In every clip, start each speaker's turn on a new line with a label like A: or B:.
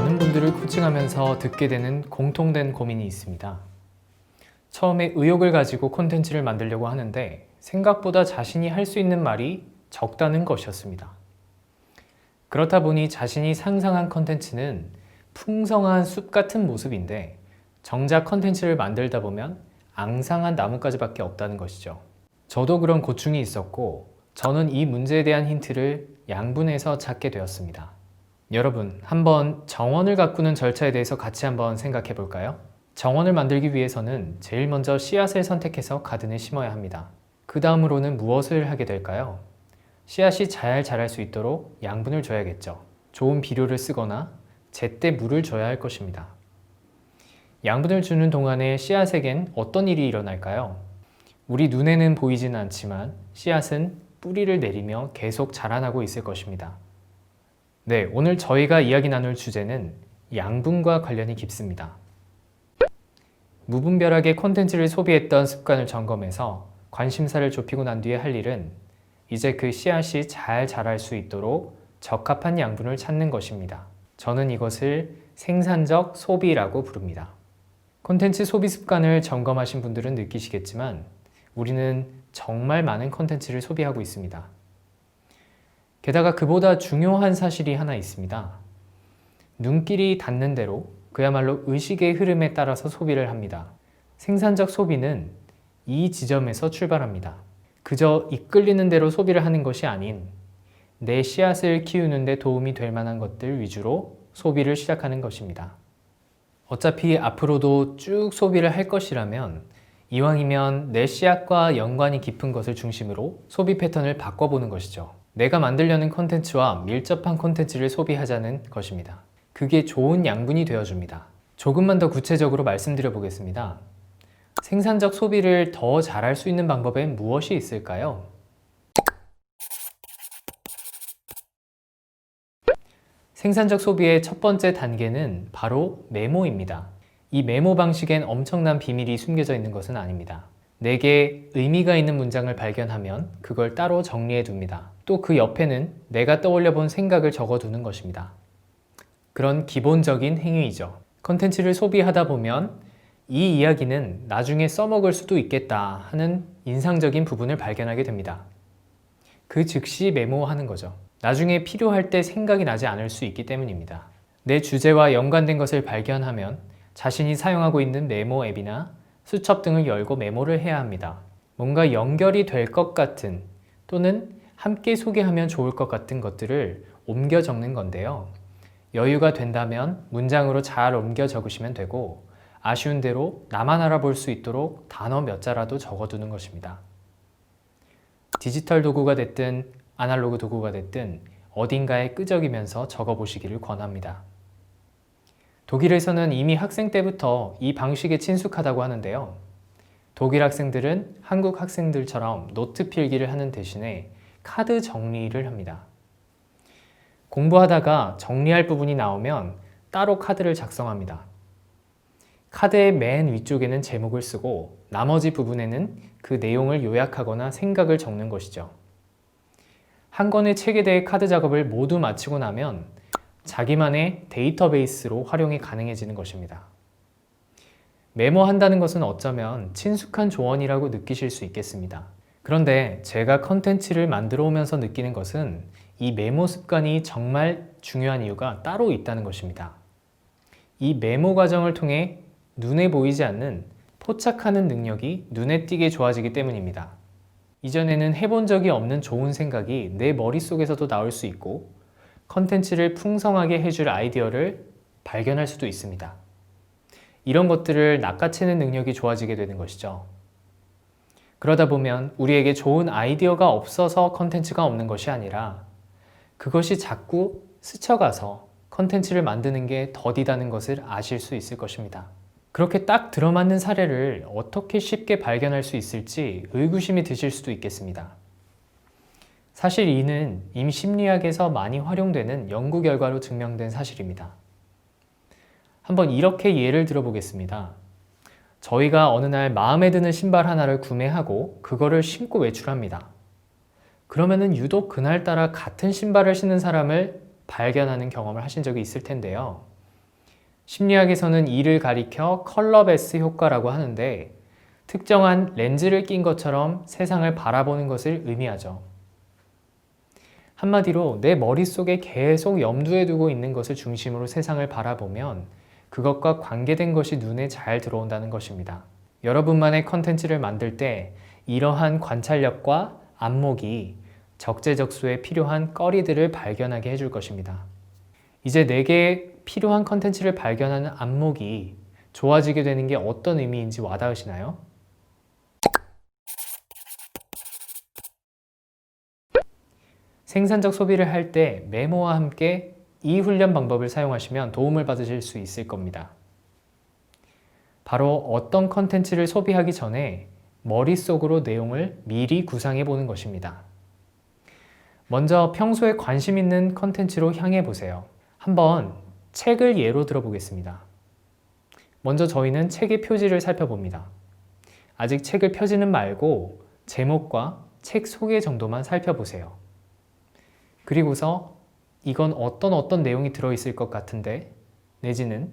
A: 많은 분들을 코칭하면서 듣게 되는 공통된 고민이 있습니다. 처음에 의욕을 가지고 콘텐츠를 만들려고 하는데 생각보다 자신이 할 수 있는 말이 적다는 것이었습니다. 그렇다 보니 자신이 상상한 콘텐츠는 풍성한 숲 같은 모습인데 정작 콘텐츠를 만들다 보면 앙상한 나뭇가지밖에 없다는 것이죠. 저도 그런 고충이 있었고 저는 이 문제에 대한 힌트를 양분에서 찾게 되었습니다. 여러분, 한번 정원을 가꾸는 절차에 대해서 같이 한번 생각해 볼까요? 정원을 만들기 위해서는 제일 먼저 씨앗을 선택해서 가든에 심어야 합니다. 그 다음으로는 무엇을 하게 될까요? 씨앗이 잘 자랄 수 있도록 양분을 줘야겠죠. 좋은 비료를 쓰거나 제때 물을 줘야 할 것입니다. 양분을 주는 동안에 씨앗에겐 어떤 일이 일어날까요? 우리 눈에는 보이지는 않지만 씨앗은 뿌리를 내리며 계속 자라나고 있을 것입니다. 네, 오늘 저희가 이야기 나눌 주제는 양분과 관련이 깊습니다. 무분별하게 콘텐츠를 소비했던 습관을 점검해서 관심사를 좁히고 난 뒤에 할 일은 이제 그 씨앗이 잘 자랄 수 있도록 적합한 양분을 찾는 것입니다. 저는 이것을 생산적 소비라고 부릅니다. 콘텐츠 소비 습관을 점검하신 분들은 느끼시겠지만 우리는 정말 많은 콘텐츠를 소비하고 있습니다. 게다가 그보다 중요한 사실이 하나 있습니다. 눈길이 닿는 대로 그야말로 의식의 흐름에 따라서 소비를 합니다. 생산적 소비는 이 지점에서 출발합니다. 그저 이끌리는 대로 소비를 하는 것이 아닌 내 씨앗을 키우는 데 도움이 될 만한 것들 위주로 소비를 시작하는 것입니다. 어차피 앞으로도 쭉 소비를 할 것이라면 이왕이면 내 씨앗과 연관이 깊은 것을 중심으로 소비 패턴을 바꿔보는 것이죠. 내가 만들려는 콘텐츠와 밀접한 콘텐츠를 소비하자는 것입니다. 그게 좋은 양분이 되어줍니다. 조금만 더 구체적으로 말씀드려 보겠습니다. 생산적 소비를 더 잘할 수 있는 방법엔 무엇이 있을까요? 생산적 소비의 첫 번째 단계는 바로 메모입니다. 이 메모 방식엔 엄청난 비밀이 숨겨져 있는 것은 아닙니다. 내게 의미가 있는 문장을 발견하면 그걸 따로 정리해 둡니다. 또 그 옆에는 내가 떠올려 본 생각을 적어 두는 것입니다. 그런 기본적인 행위이죠. 콘텐츠를 소비하다 보면 이 이야기는 나중에 써먹을 수도 있겠다 하는 인상적인 부분을 발견하게 됩니다. 그 즉시 메모하는 거죠. 나중에 필요할 때 생각이 나지 않을 수 있기 때문입니다. 내 주제와 연관된 것을 발견하면 자신이 사용하고 있는 메모 앱이나 수첩 등을 열고 메모를 해야 합니다. 뭔가 연결이 될 것 같은 또는 함께 소개하면 좋을 것 같은 것들을 옮겨 적는 건데요. 여유가 된다면 문장으로 잘 옮겨 적으시면 되고 아쉬운 대로 나만 알아볼 수 있도록 단어 몇 자라도 적어두는 것입니다. 디지털 도구가 됐든 아날로그 도구가 됐든 어딘가에 끄적이면서 적어보시기를 권합니다. 독일에서는 이미 학생 때부터 이 방식에 친숙하다고 하는데요. 독일 학생들은 한국 학생들처럼 노트 필기를 하는 대신에 카드 정리를 합니다. 공부하다가 정리할 부분이 나오면 따로 카드를 작성합니다. 카드의 맨 위쪽에는 제목을 쓰고 나머지 부분에는 그 내용을 요약하거나 생각을 적는 것이죠. 한 권의 책에 대해 카드 작업을 모두 마치고 나면 자기만의 데이터베이스로 활용이 가능해지는 것입니다. 메모한다는 것은 어쩌면 친숙한 조언이라고 느끼실 수 있겠습니다. 그런데 제가 컨텐츠를 만들어 오면서 느끼는 것은 이 메모 습관이 정말 중요한 이유가 따로 있다는 것입니다. 이 메모 과정을 통해 눈에 보이지 않는 포착하는 능력이 눈에 띄게 좋아지기 때문입니다. 이전에는 해본 적이 없는 좋은 생각이 내 머릿속에서도 나올 수 있고 컨텐츠를 풍성하게 해줄 아이디어를 발견할 수도 있습니다. 이런 것들을 낚아채는 능력이 좋아지게 되는 것이죠. 그러다 보면 우리에게 좋은 아이디어가 없어서 컨텐츠가 없는 것이 아니라 그것이 자꾸 스쳐가서 컨텐츠를 만드는 게 더디다는 것을 아실 수 있을 것입니다. 그렇게 딱 들어맞는 사례를 어떻게 쉽게 발견할 수 있을지 의구심이 드실 수도 있겠습니다. 사실 이는 이미 심리학에서 많이 활용되는 연구 결과로 증명된 사실입니다. 한번 이렇게 예를 들어보겠습니다. 저희가 어느 날 마음에 드는 신발 하나를 구매하고 그거를 신고 외출합니다. 그러면은 유독 그날따라 같은 신발을 신는 사람을 발견하는 경험을 하신 적이 있을 텐데요. 심리학에서는 이를 가리켜 컬러베스 효과라고 하는데 특정한 렌즈를 낀 것처럼 세상을 바라보는 것을 의미하죠. 한마디로 내 머릿속에 계속 염두에 두고 있는 것을 중심으로 세상을 바라보면 그것과 관계된 것이 눈에 잘 들어온다는 것입니다. 여러분만의 컨텐츠를 만들 때 이러한 관찰력과 안목이 적재적소에 필요한 거리들을 발견하게 해줄 것입니다. 이제 내게 필요한 컨텐츠를 발견하는 안목이 좋아지게 되는 게 어떤 의미인지 와닿으시나요? 생산적 소비를 할 때 메모와 함께 이 훈련 방법을 사용하시면 도움을 받으실 수 있을 겁니다. 바로 어떤 컨텐츠를 소비하기 전에 머릿속으로 내용을 미리 구상해 보는 것입니다. 먼저 평소에 관심 있는 컨텐츠로 향해 보세요. 한번 책을 예로 들어보겠습니다. 먼저 저희는 책의 표지를 살펴봅니다. 아직 책을 펴지는 말고 제목과 책 소개 정도만 살펴보세요. 그리고서 이건 어떤 내용이 들어있을 것 같은데, 내지는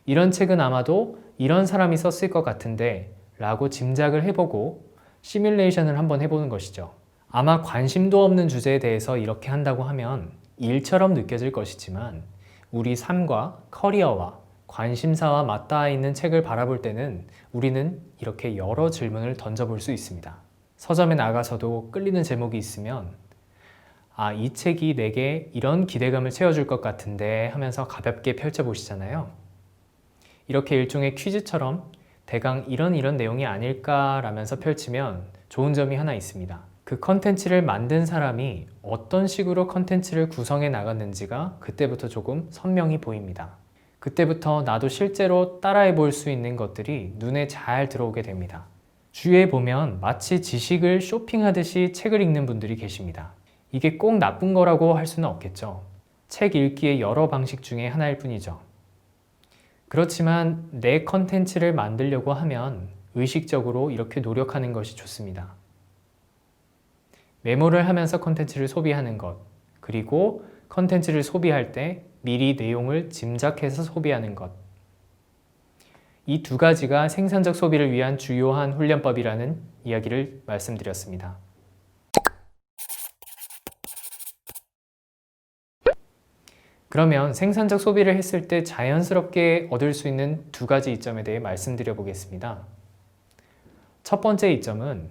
A: 이런 책은 아마도 이런 사람이 썼을 것 같은데 라고 짐작을 해보고 시뮬레이션을 한번 해보는 것이죠. 아마 관심도 없는 주제에 대해서 이렇게 한다고 하면 일처럼 느껴질 것이지만 우리 삶과 커리어와 관심사와 맞닿아 있는 책을 바라볼 때는 우리는 이렇게 여러 질문을 던져볼 수 있습니다. 서점에 나가서도 끌리는 제목이 있으면 이 책이 내게 이런 기대감을 채워줄 것 같은데 하면서 가볍게 펼쳐보시잖아요. 이렇게 일종의 퀴즈처럼 대강 이런 내용이 아닐까라면서 펼치면 좋은 점이 하나 있습니다. 그 컨텐츠를 만든 사람이 어떤 식으로 컨텐츠를 구성해 나갔는지가 그때부터 조금 선명히 보입니다. 그때부터 나도 실제로 따라해 볼 수 있는 것들이 눈에 잘 들어오게 됩니다. 주위에 보면 마치 지식을 쇼핑하듯이 책을 읽는 분들이 계십니다. 이게 꼭 나쁜 거라고 할 수는 없겠죠. 책 읽기의 여러 방식 중에 하나일 뿐이죠. 그렇지만 내 컨텐츠를 만들려고 하면 의식적으로 이렇게 노력하는 것이 좋습니다. 메모를 하면서 컨텐츠를 소비하는 것, 그리고 컨텐츠를 소비할 때 미리 내용을 짐작해서 소비하는 것. 이 두 가지가 생산적 소비를 위한 주요한 훈련법이라는 이야기를 말씀드렸습니다. 그러면 생산적 소비를 했을 때 자연스럽게 얻을 수 있는 두 가지 이점에 대해 말씀드려 보겠습니다. 첫 번째 이점은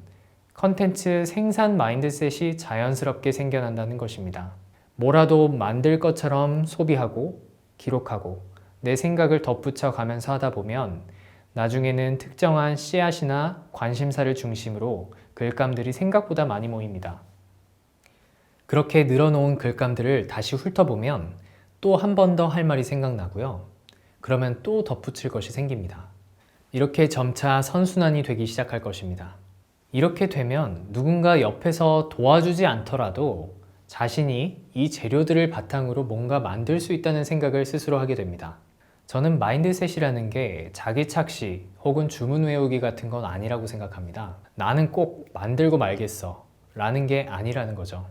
A: 컨텐츠 생산 마인드셋이 자연스럽게 생겨난다는 것입니다. 뭐라도 만들 것처럼 소비하고 기록하고 내 생각을 덧붙여 가면서 하다 보면 나중에는 특정한 씨앗이나 관심사를 중심으로 글감들이 생각보다 많이 모입니다. 그렇게 늘어놓은 글감들을 다시 훑어보면 또 한 번 더 할 말이 생각나고요. 그러면 또 덧붙일 것이 생깁니다. 이렇게 점차 선순환이 되기 시작할 것입니다. 이렇게 되면 누군가 옆에서 도와주지 않더라도 자신이 이 재료들을 바탕으로 뭔가 만들 수 있다는 생각을 스스로 하게 됩니다. 저는 마인드셋이라는 게 자기 착시 혹은 주문 외우기 같은 건 아니라고 생각합니다. 나는 꼭 만들고 말겠어 라는 게 아니라는 거죠.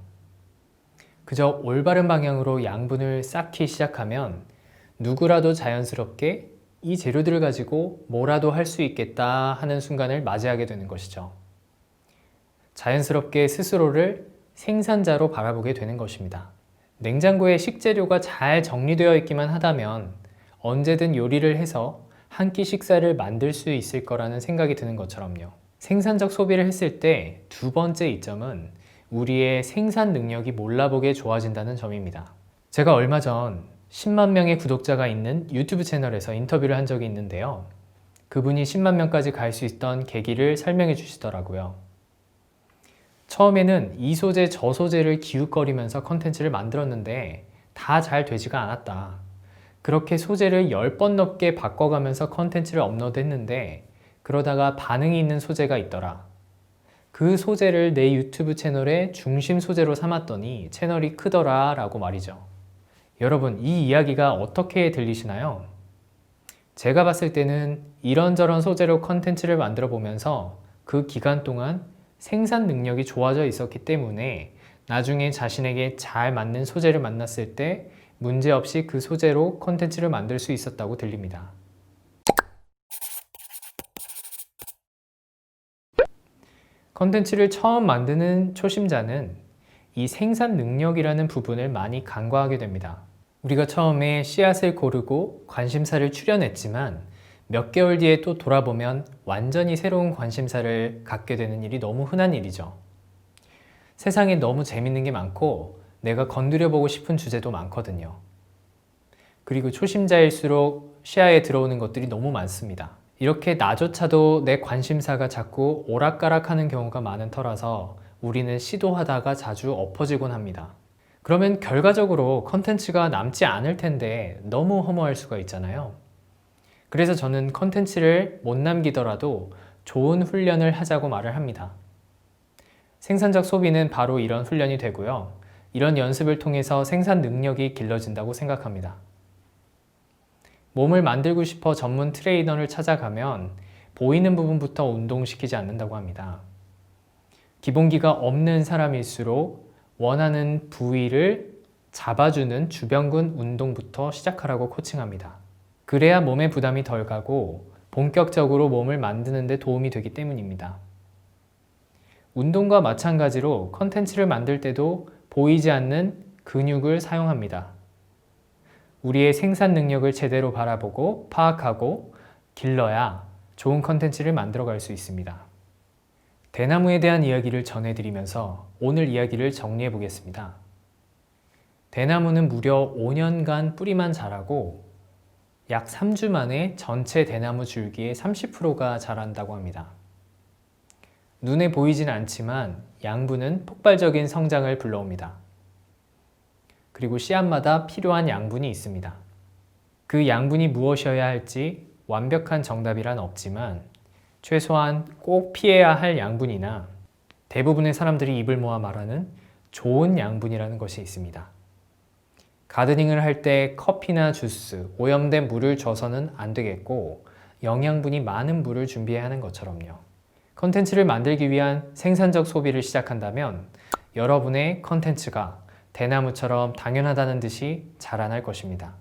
A: 그저 올바른 방향으로 양분을 쌓기 시작하면 누구라도 자연스럽게 이 재료들을 가지고 뭐라도 할 수 있겠다 하는 순간을 맞이하게 되는 것이죠. 자연스럽게 스스로를 생산자로 바라보게 되는 것입니다. 냉장고에 식재료가 잘 정리되어 있기만 하다면 언제든 요리를 해서 한 끼 식사를 만들 수 있을 거라는 생각이 드는 것처럼요. 생산적 소비를 했을 때 두 번째 이점은 우리의 생산 능력이 몰라보게 좋아진다는 점입니다. 제가 얼마 전 10만 명의 구독자가 있는 유튜브 채널에서 인터뷰를 한 적이 있는데요. 그분이 10만 명까지 갈 수 있던 계기를 설명해 주시더라고요. 처음에는 이 소재 저 소재를 기웃거리면서 컨텐츠를 만들었는데 다 잘 되지가 않았다. 그렇게 소재를 10번 넘게 바꿔가면서 컨텐츠를 업로드했는데 그러다가 반응이 있는 소재가 있더라. 그 소재를 내 유튜브 채널의 중심 소재로 삼았더니 채널이 크더라 라고 말이죠. 여러분, 이 이야기가 어떻게 들리시나요? 제가 봤을 때는 이런저런 소재로 컨텐츠를 만들어 보면서 그 기간 동안 생산 능력이 좋아져 있었기 때문에 나중에 자신에게 잘 맞는 소재를 만났을 때 문제없이 그 소재로 콘텐츠를 만들 수 있었다고 들립니다. 콘텐츠를 처음 만드는 초심자는 이 생산 능력이라는 부분을 많이 간과하게 됩니다. 우리가 처음에 씨앗을 고르고 관심사를 추려냈지만 몇 개월 뒤에 또 돌아보면 완전히 새로운 관심사를 갖게 되는 일이 너무 흔한 일이죠. 세상에 너무 재밌는 게 많고 내가 건드려보고 싶은 주제도 많거든요. 그리고 초심자일수록 시야에 들어오는 것들이 너무 많습니다. 이렇게 나조차도 내 관심사가 자꾸 오락가락하는 경우가 많은 터라서 우리는 시도하다가 자주 엎어지곤 합니다. 그러면 결과적으로 컨텐츠가 남지 않을 텐데 너무 허무할 수가 있잖아요. 그래서 저는 컨텐츠를 못 남기더라도 좋은 훈련을 하자고 말을 합니다. 생산적 소비는 바로 이런 훈련이 되고요. 이런 연습을 통해서 생산 능력이 길러진다고 생각합니다. 몸을 만들고 싶어 전문 트레이너를 찾아가면 보이는 부분부터 운동시키지 않는다고 합니다. 기본기가 없는 사람일수록 원하는 부위를 잡아주는 주변근 운동부터 시작하라고 코칭합니다. 그래야 몸에 부담이 덜 가고 본격적으로 몸을 만드는 데 도움이 되기 때문입니다. 운동과 마찬가지로 컨텐츠를 만들 때도 보이지 않는 근육을 사용합니다. 우리의 생산 능력을 제대로 바라보고 파악하고 길러야 좋은 컨텐츠를 만들어 갈 수 있습니다. 대나무에 대한 이야기를 전해드리면서 오늘 이야기를 정리해 보겠습니다. 대나무는 무려 5년간 뿌리만 자라고 약 3주 만에 전체 대나무 줄기의 30%가 자란다고 합니다. 눈에 보이진 않지만 양분은 폭발적인 성장을 불러옵니다. 그리고 씨앗마다 필요한 양분이 있습니다. 그 양분이 무엇이어야 할지 완벽한 정답이란 없지만 최소한 꼭 피해야 할 양분이나 대부분의 사람들이 입을 모아 말하는 좋은 양분이라는 것이 있습니다. 가드닝을 할 때 커피나 주스, 오염된 물을 줘서는 안 되겠고 영양분이 많은 물을 준비해야 하는 것처럼요. 컨텐츠를 만들기 위한 생산적 소비를 시작한다면 여러분의 컨텐츠가 대나무처럼 당연하다는 듯이 자라날 것입니다.